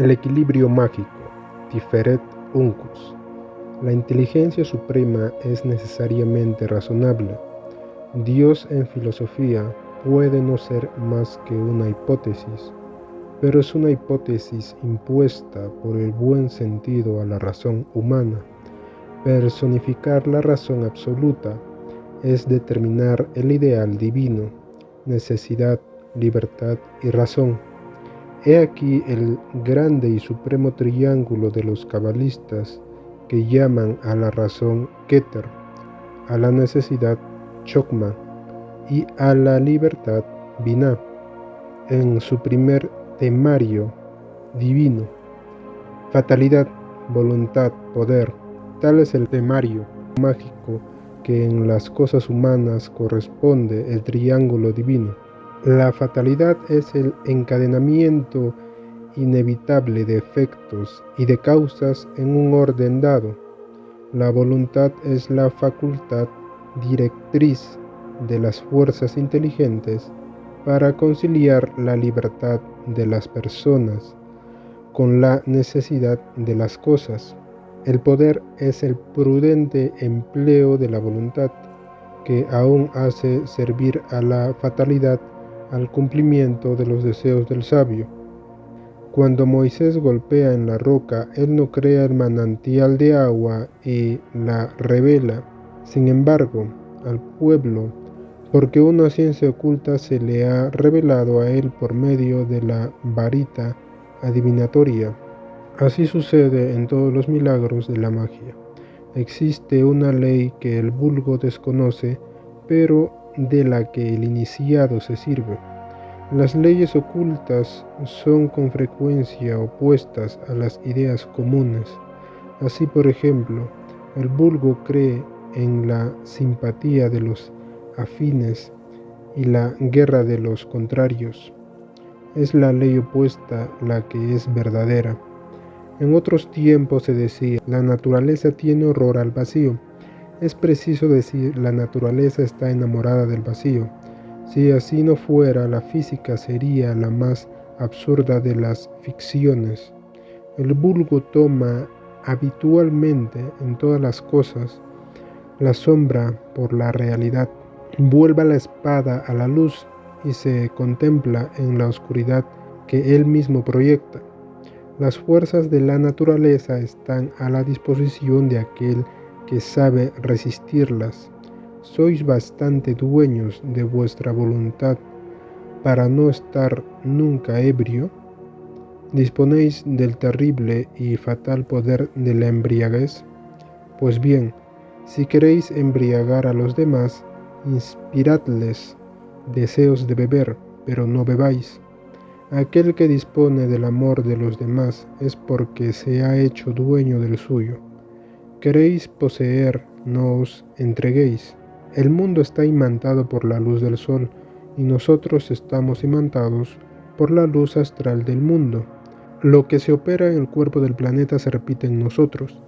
El equilibrio mágico, Tiferet Uncus. La inteligencia suprema es necesariamente razonable. Dios en filosofía puede no ser más que una hipótesis, pero es una hipótesis impuesta por el buen sentido a la razón humana. Personificar la razón absoluta es determinar el ideal divino, necesidad, libertad y razón. He aquí el grande y supremo triángulo de los cabalistas que llaman a la razón Keter, a la necesidad Chokmah y a la libertad Binah, en su primer temario divino. Fatalidad, voluntad, poder, tal es el temario mágico que en las cosas humanas corresponde el triángulo divino. La fatalidad es el encadenamiento inevitable de efectos y de causas en un orden dado. La voluntad es la facultad directriz de las fuerzas inteligentes para conciliar la libertad de las personas con la necesidad de las cosas. El poder es el prudente empleo de la voluntad, que aún hace servir a la fatalidad al cumplimiento de los deseos del sabio. Cuando Moisés golpea en la roca, él no crea el manantial de agua y la revela, sin embargo, al pueblo, porque una ciencia oculta se le ha revelado a él por medio de la varita adivinatoria. Así sucede en todos los milagros de la magia. Existe una ley que el vulgo desconoce, pero de la que el iniciado se sirve. Las leyes ocultas son con frecuencia opuestas a las ideas comunes. Así, por ejemplo, el vulgo cree en la simpatía de los afines y la guerra de los contrarios. Es la ley opuesta la que es verdadera. En otros tiempos se decía, la naturaleza tiene horror al vacío. Es preciso decir, la naturaleza está enamorada del vacío. Si así no fuera, la física sería la más absurda de las ficciones. El vulgo toma habitualmente en todas las cosas la sombra por la realidad. Vuelva la espada a la luz y se contempla en la oscuridad que él mismo proyecta. Las fuerzas de la naturaleza están a la disposición de aquel que sabe resistirlas. Sois bastante dueños de vuestra voluntad para no estar nunca ebrio. ¿Disponéis del terrible y fatal poder de la embriaguez? Pues bien, si queréis embriagar a los demás, inspiradles deseos de beber, pero no bebáis. Aquel que dispone del amor de los demás es porque se ha hecho dueño del suyo. Queréis poseer, no os entreguéis. El mundo está imantado por la luz del sol y nosotros estamos imantados por la luz astral del mundo. Lo que se opera en el cuerpo del planeta se repite en nosotros.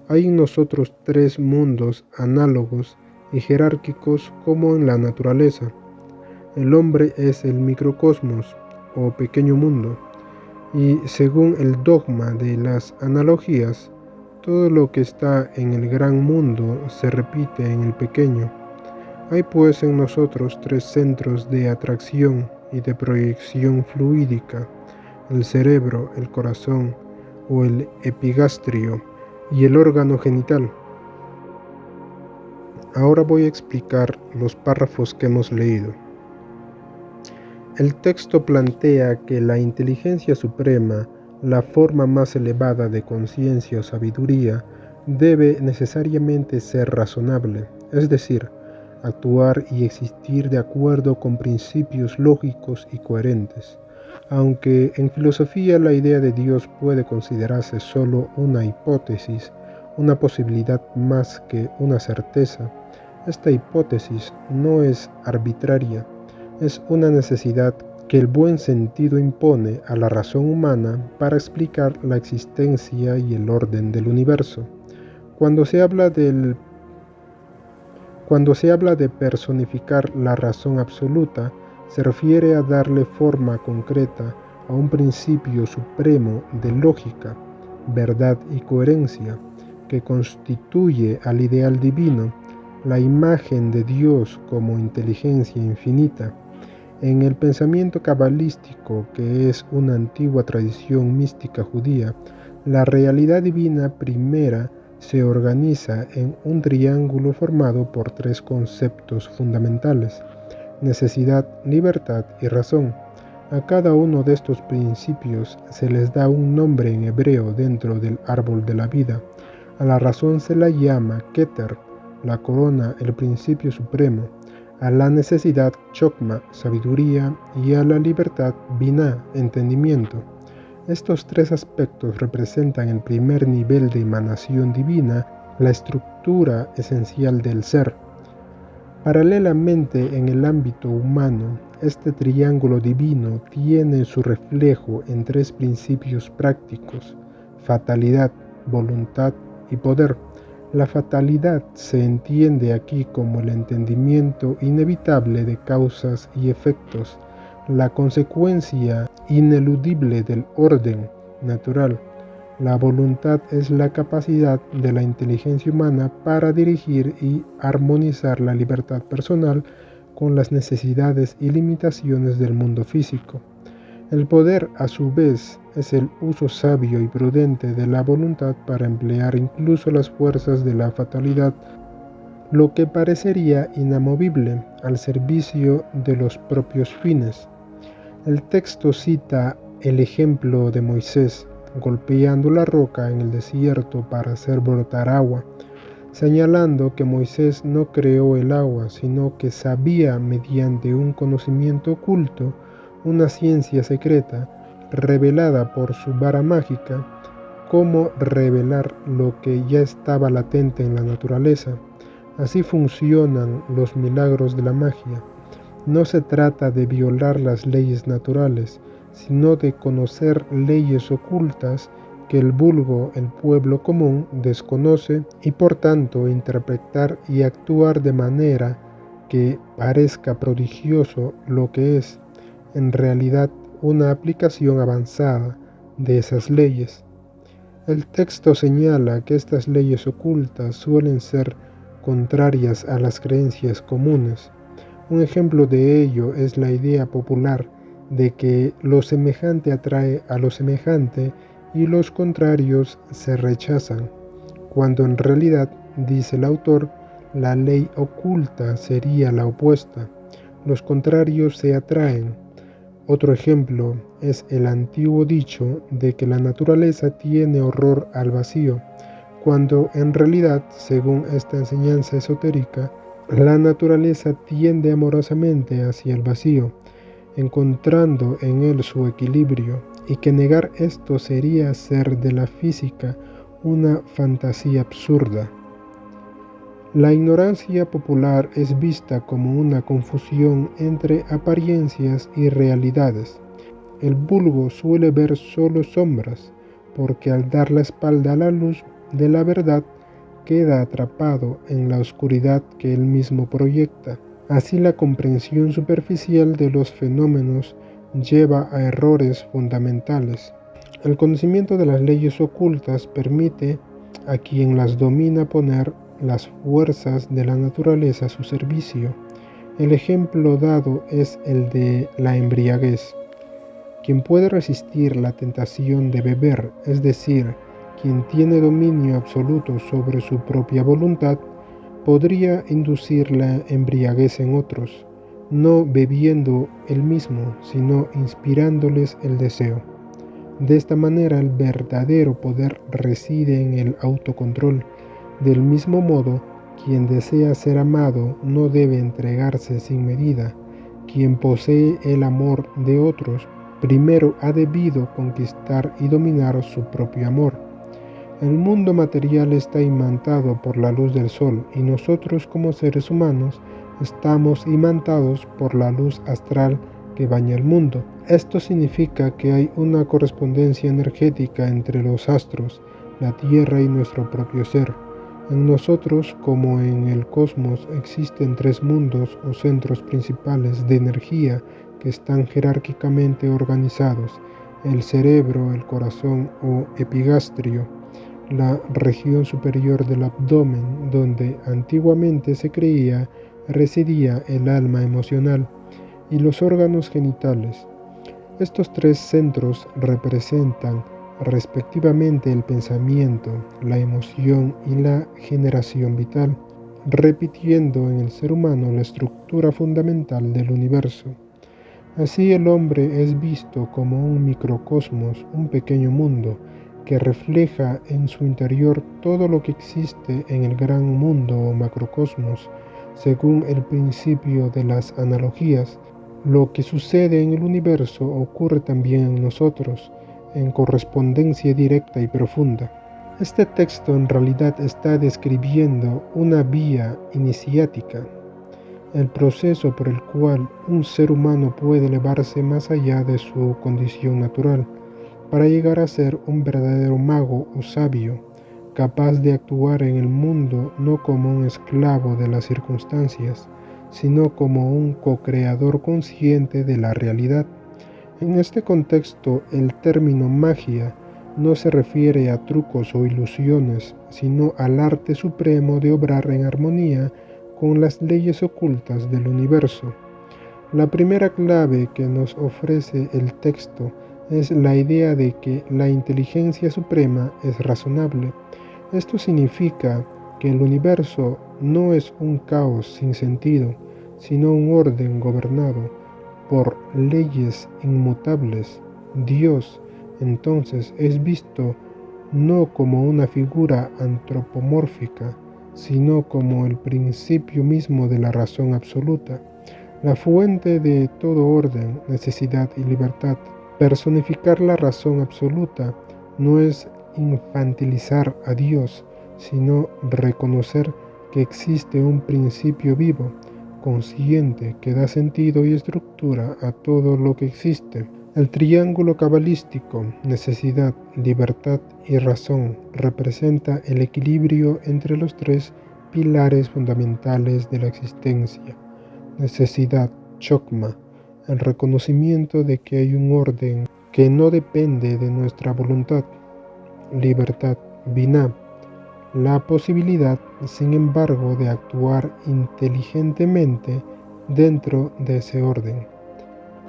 Hay en nosotros tres mundos análogos y jerárquicos como en la naturaleza. El hombre es el microcosmos o pequeño mundo, y según el dogma de las analogías, todo lo que está en el gran mundo se repite en el pequeño. Hay pues en nosotros tres centros de atracción y de proyección fluídica: el cerebro, el corazón o el epigastrio y el órgano genital. Ahora voy a explicar los párrafos que hemos leído. El texto plantea que la inteligencia suprema, la forma más elevada de conciencia o sabiduría, debe necesariamente ser razonable, es decir, actuar y existir de acuerdo con principios lógicos y coherentes. Aunque en filosofía la idea de Dios puede considerarse solo una hipótesis, una posibilidad más que una certeza, esta hipótesis no es arbitraria. Es una necesidad que el buen sentido impone a la razón humana para explicar la existencia y el orden del universo. Cuando se habla de personificar la razón absoluta, se refiere a darle forma concreta a un principio supremo de lógica, verdad y coherencia que constituye al ideal divino, la imagen de Dios como inteligencia infinita. En el pensamiento cabalístico, que es una antigua tradición mística judía, la realidad divina primera se organiza en un triángulo formado por tres conceptos fundamentales: necesidad, libertad y razón. A cada uno de estos principios se les da un nombre en hebreo dentro del árbol de la vida. A la razón se la llama Keter, la corona, el principio supremo; a la necesidad Chokma, sabiduría; y a la libertad Binah, entendimiento. Estos tres aspectos representan el primer nivel de emanación divina, la estructura esencial del ser. Paralelamente, en el ámbito humano, este triángulo divino tiene su reflejo en tres principios prácticos: fatalidad, voluntad y poder. La fatalidad se entiende aquí como el entendimiento inevitable de causas y efectos, la consecuencia ineludible del orden natural. La voluntad es la capacidad de la inteligencia humana para dirigir y armonizar la libertad personal con las necesidades y limitaciones del mundo físico. El poder, a su vez, es el uso sabio y prudente de la voluntad para emplear incluso las fuerzas de la fatalidad, lo que parecería inamovible, al servicio de los propios fines. El texto cita el ejemplo de Moisés golpeando la roca en el desierto para hacer brotar agua, señalando que Moisés no creó el agua, sino que sabía, mediante un conocimiento oculto, una ciencia secreta, revelada por su vara mágica, cómo revelar lo que ya estaba latente en la naturaleza. Así funcionan los milagros de la magia. No se trata de violar las leyes naturales, sino de conocer leyes ocultas que el vulgo, el pueblo común, desconoce, y por tanto interpretar y actuar de manera que parezca prodigioso lo que es, en realidad, una aplicación avanzada de esas leyes. El texto señala que estas leyes ocultas suelen ser contrarias a las creencias comunes. Un ejemplo de ello es la idea popular de que lo semejante atrae a lo semejante y los contrarios se rechazan, cuando en realidad, dice el autor, la ley oculta sería la opuesta: los contrarios se atraen. Otro ejemplo es el antiguo dicho de que la naturaleza tiene horror al vacío, cuando en realidad, según esta enseñanza esotérica, la naturaleza tiende amorosamente hacia el vacío, encontrando en él su equilibrio, y que negar esto sería hacer de la física una fantasía absurda. La ignorancia popular es vista como una confusión entre apariencias y realidades. El vulgo suele ver solo sombras, porque al dar la espalda a la luz de la verdad, queda atrapado en la oscuridad que él mismo proyecta. Así, la comprensión superficial de los fenómenos lleva a errores fundamentales. El conocimiento de las leyes ocultas permite a quien las domina poner las fuerzas de la naturaleza a su servicio. El ejemplo dado es el de la embriaguez. Quien puede resistir la tentación de beber, es decir, quien tiene dominio absoluto sobre su propia voluntad, podría inducir la embriaguez en otros, no bebiendo él mismo, sino inspirándoles el deseo. De esta manera, el verdadero poder reside en el autocontrol. Del mismo modo, quien desea ser amado no debe entregarse sin medida. Quien posee el amor de otros, primero ha debido conquistar y dominar su propio amor. El mundo material está imantado por la luz del sol, y nosotros como seres humanos estamos imantados por la luz astral que baña el mundo. Esto significa que hay una correspondencia energética entre los astros, la Tierra y nuestro propio ser. En nosotros, como en el cosmos, existen tres mundos o centros principales de energía que están jerárquicamente organizados: el cerebro, el corazón o epigastrio, la región superior del abdomen, donde antiguamente se creía residía el alma emocional, y los órganos genitales. Estos tres centros representan respectivamente el pensamiento, la emoción y la generación vital, repitiendo en el ser humano la estructura fundamental del universo. Así el hombre es visto como un microcosmos, un pequeño mundo, que refleja en su interior todo lo que existe en el gran mundo o macrocosmos, según el principio de las analogías. Lo que sucede en el universo ocurre también en nosotros, en correspondencia directa y profunda. Este texto en realidad está describiendo una vía iniciática, el proceso por el cual un ser humano puede elevarse más allá de su condición natural, para llegar a ser un verdadero mago o sabio, capaz de actuar en el mundo no como un esclavo de las circunstancias, sino como un co-creador consciente de la realidad. En este contexto, el término magia no se refiere a trucos o ilusiones, sino al arte supremo de obrar en armonía con las leyes ocultas del universo. La primera clave que nos ofrece el texto es la idea de que la inteligencia suprema es razonable. Esto significa que el universo no es un caos sin sentido, sino un orden gobernado por leyes inmutables. Dios, entonces, es visto no como una figura antropomórfica, sino como el principio mismo de la razón absoluta, la fuente de todo orden, necesidad y libertad. Personificar la razón absoluta no es infantilizar a Dios, sino reconocer que existe un principio vivo, consciente, que da sentido y estructura a todo lo que existe. El triángulo cabalístico, necesidad, libertad y razón, representa el equilibrio entre los tres pilares fundamentales de la existencia. Necesidad, chokma, el reconocimiento de que hay un orden que no depende de nuestra voluntad. Libertad, binah, la posibilidad, sin embargo, de actuar inteligentemente dentro de ese orden.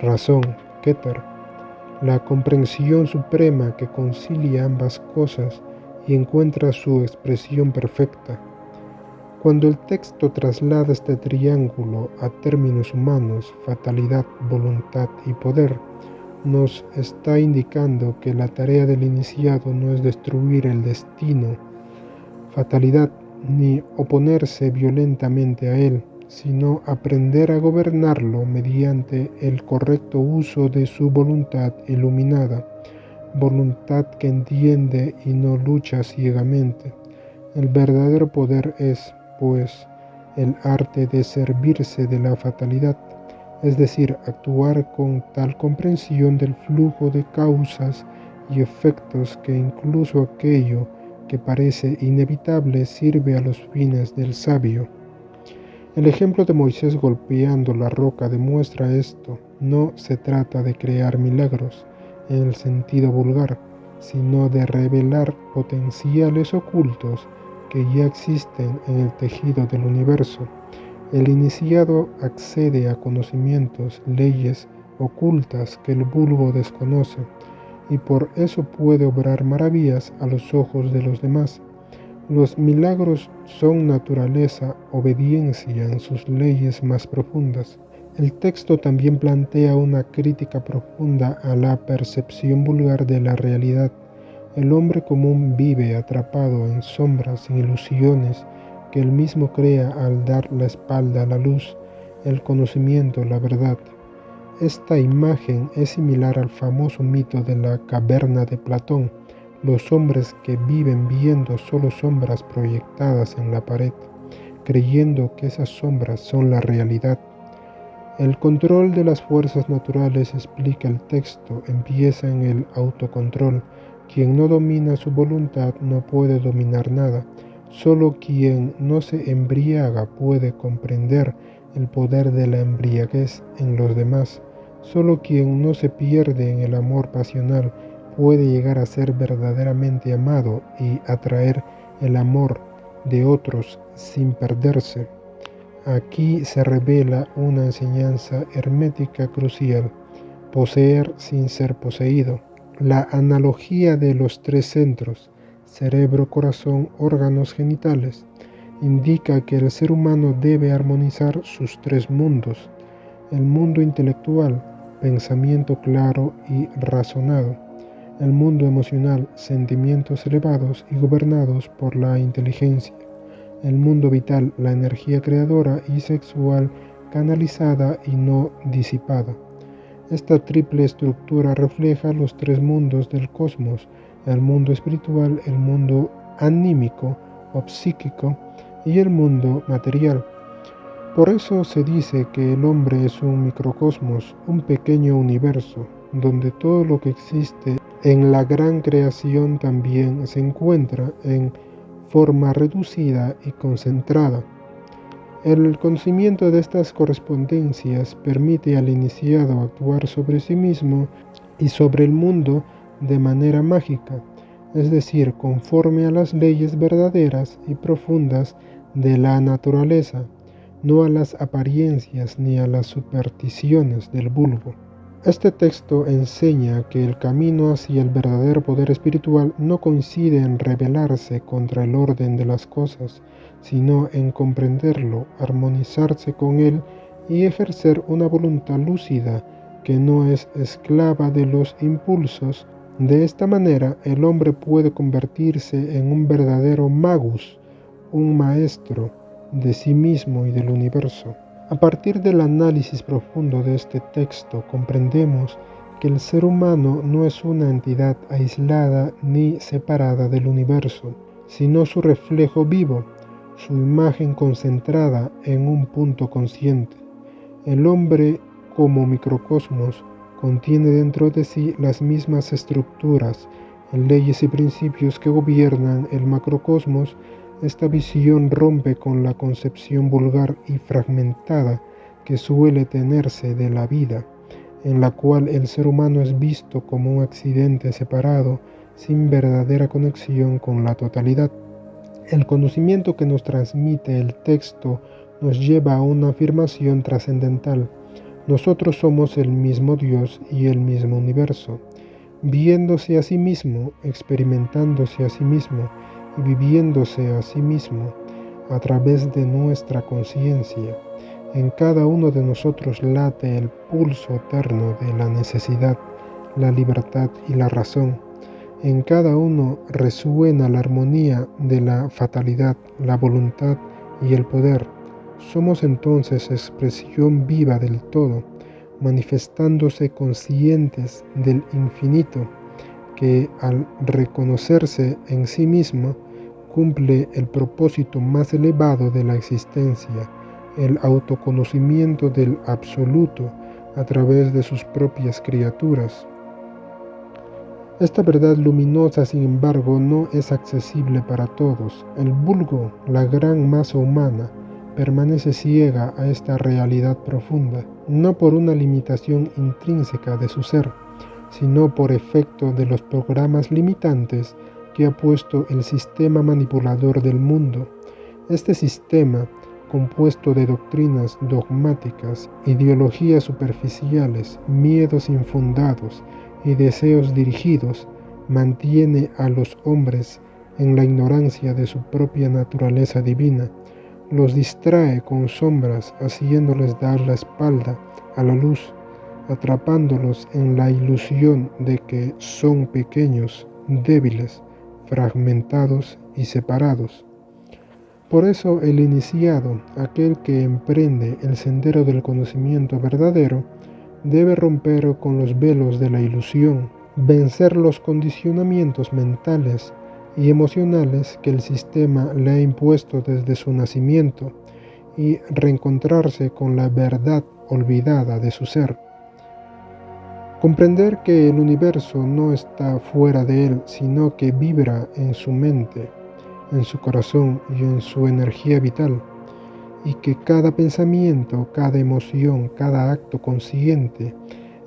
Razón, keter, la comprensión suprema que concilia ambas cosas y encuentra su expresión perfecta. Cuando el texto traslada este triángulo a términos humanos, fatalidad, voluntad y poder, nos está indicando que la tarea del iniciado no es destruir el destino, fatalidad, ni oponerse violentamente a él, sino aprender a gobernarlo mediante el correcto uso de su voluntad iluminada, voluntad que entiende y no lucha ciegamente. El verdadero poder es, pues, el arte de servirse de la fatalidad, es decir, actuar con tal comprensión del flujo de causas y efectos que incluso aquello que parece inevitable sirve a los fines del sabio. El ejemplo de Moisés golpeando la roca demuestra esto. No se trata de crear milagros en el sentido vulgar, sino de revelar potenciales ocultos que ya existen en el tejido del universo. El iniciado accede a conocimientos, leyes ocultas que el vulgo desconoce, y por eso puede obrar maravillas a los ojos de los demás. Los milagros son naturaleza, obediencia en sus leyes más profundas. El texto también plantea una crítica profunda a la percepción vulgar de la realidad. El hombre común vive atrapado en sombras, en ilusiones que él mismo crea al dar la espalda a la luz, el conocimiento, la verdad. Esta imagen es similar al famoso mito de la caverna de Platón, los hombres que viven viendo solo sombras proyectadas en la pared, creyendo que esas sombras son la realidad. El control de las fuerzas naturales, explica el texto, empieza en el autocontrol. Quien no domina su voluntad no puede dominar nada. Solo quien no se embriaga puede comprender el poder de la embriaguez en los demás. Solo quien no se pierde en el amor pasional puede llegar a ser verdaderamente amado y atraer el amor de otros sin perderse. Aquí se revela una enseñanza hermética crucial: poseer sin ser poseído. La analogía de los tres centros, cerebro, corazón, órganos genitales, indica que el ser humano debe armonizar sus tres mundos: el mundo intelectual, pensamiento claro y razonado; el mundo emocional, sentimientos elevados y gobernados por la inteligencia; el mundo vital, la energía creadora y sexual canalizada y no disipada. Esta triple estructura refleja los tres mundos del cosmos: el mundo espiritual, el mundo anímico o psíquico y el mundo material. Por eso se dice que el hombre es un microcosmos, un pequeño universo, donde todo lo que existe en la gran creación también se encuentra en forma reducida y concentrada. El conocimiento de estas correspondencias permite al iniciado actuar sobre sí mismo y sobre el mundo de manera mágica, es decir, conforme a las leyes verdaderas y profundas de la naturaleza, no a las apariencias ni a las supersticiones del vulgo. Este texto enseña que el camino hacia el verdadero poder espiritual no consiste en rebelarse contra el orden de las cosas, sino en comprenderlo, armonizarse con él y ejercer una voluntad lúcida que no es esclava de los impulsos. De esta manera, el hombre puede convertirse en un verdadero magus, un maestro de sí mismo y del universo. A partir del análisis profundo de este texto, comprendemos que el ser humano no es una entidad aislada ni separada del universo, sino su reflejo vivo, su imagen concentrada en un punto consciente. El hombre, como microcosmos, contiene dentro de sí las mismas estructuras, leyes y principios que gobiernan el macrocosmos. Esta visión rompe con la concepción vulgar y fragmentada que suele tenerse de la vida, en la cual el ser humano es visto como un accidente separado, sin verdadera conexión con la totalidad. El conocimiento que nos transmite el texto nos lleva a una afirmación trascendental: nosotros somos el mismo Dios y el mismo universo, viéndose a sí mismo, experimentándose a sí mismo y viviéndose a sí mismo a través de nuestra conciencia. En cada uno de nosotros late el pulso eterno de la necesidad, la libertad y la razón. En cada uno resuena la armonía de la fatalidad, la voluntad y el poder. Somos entonces expresión viva del todo, manifestándose conscientes del infinito, que al reconocerse en sí mismo cumple el propósito más elevado de la existencia, el autoconocimiento del absoluto a través de sus propias criaturas. Esta verdad luminosa, sin embargo, no es accesible para todos. El vulgo, la gran masa humana, permanece ciega a esta realidad profunda, no por una limitación intrínseca de su ser, sino por efecto de los programas limitantes que ha puesto el sistema manipulador del mundo. Este sistema, compuesto de doctrinas dogmáticas, ideologías superficiales, miedos infundados y deseos dirigidos, mantiene a los hombres en la ignorancia de su propia naturaleza divina, los distrae con sombras, haciéndoles dar la espalda a la luz, atrapándolos en la ilusión de que son pequeños, débiles, fragmentados y separados. Por eso el iniciado, aquel que emprende el sendero del conocimiento verdadero, debe romper con los velos de la ilusión, vencer los condicionamientos mentales y emocionales que el sistema le ha impuesto desde su nacimiento y reencontrarse con la verdad olvidada de su ser. Comprender que el universo no está fuera de él, sino que vibra en su mente, en su corazón y en su energía vital, y que cada pensamiento, cada emoción, cada acto consciente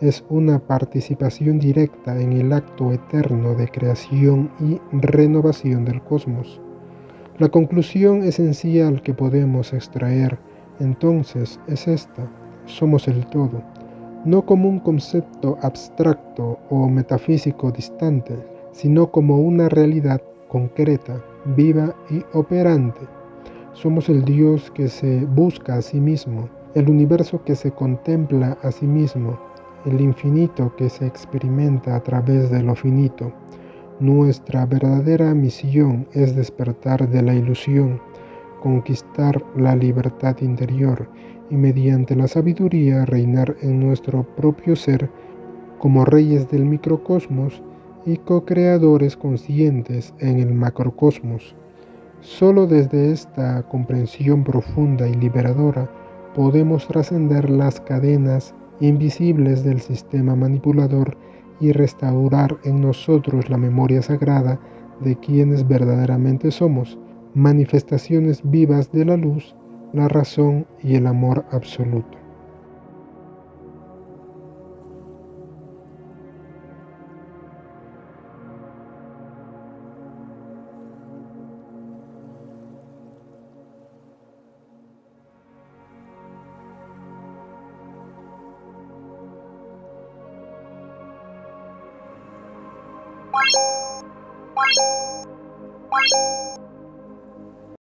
es una participación directa en el acto eterno de creación y renovación del cosmos. La conclusión esencial que podemos extraer entonces es esta: somos el todo, no como un concepto abstracto o metafísico distante, sino como una realidad concreta, viva y operante. Somos el Dios que se busca a sí mismo, el universo que se contempla a sí mismo, el infinito que se experimenta a través de lo finito. Nuestra verdadera misión es despertar de la ilusión, conquistar la libertad interior y mediante la sabiduría reinar en nuestro propio ser como reyes del microcosmos y co-creadores conscientes en el macrocosmos. Solo desde esta comprensión profunda y liberadora podemos trascender las cadenas invisibles del sistema manipulador y restaurar en nosotros la memoria sagrada de quienes verdaderamente somos, manifestaciones vivas de la luz, la razón y el amor absoluto.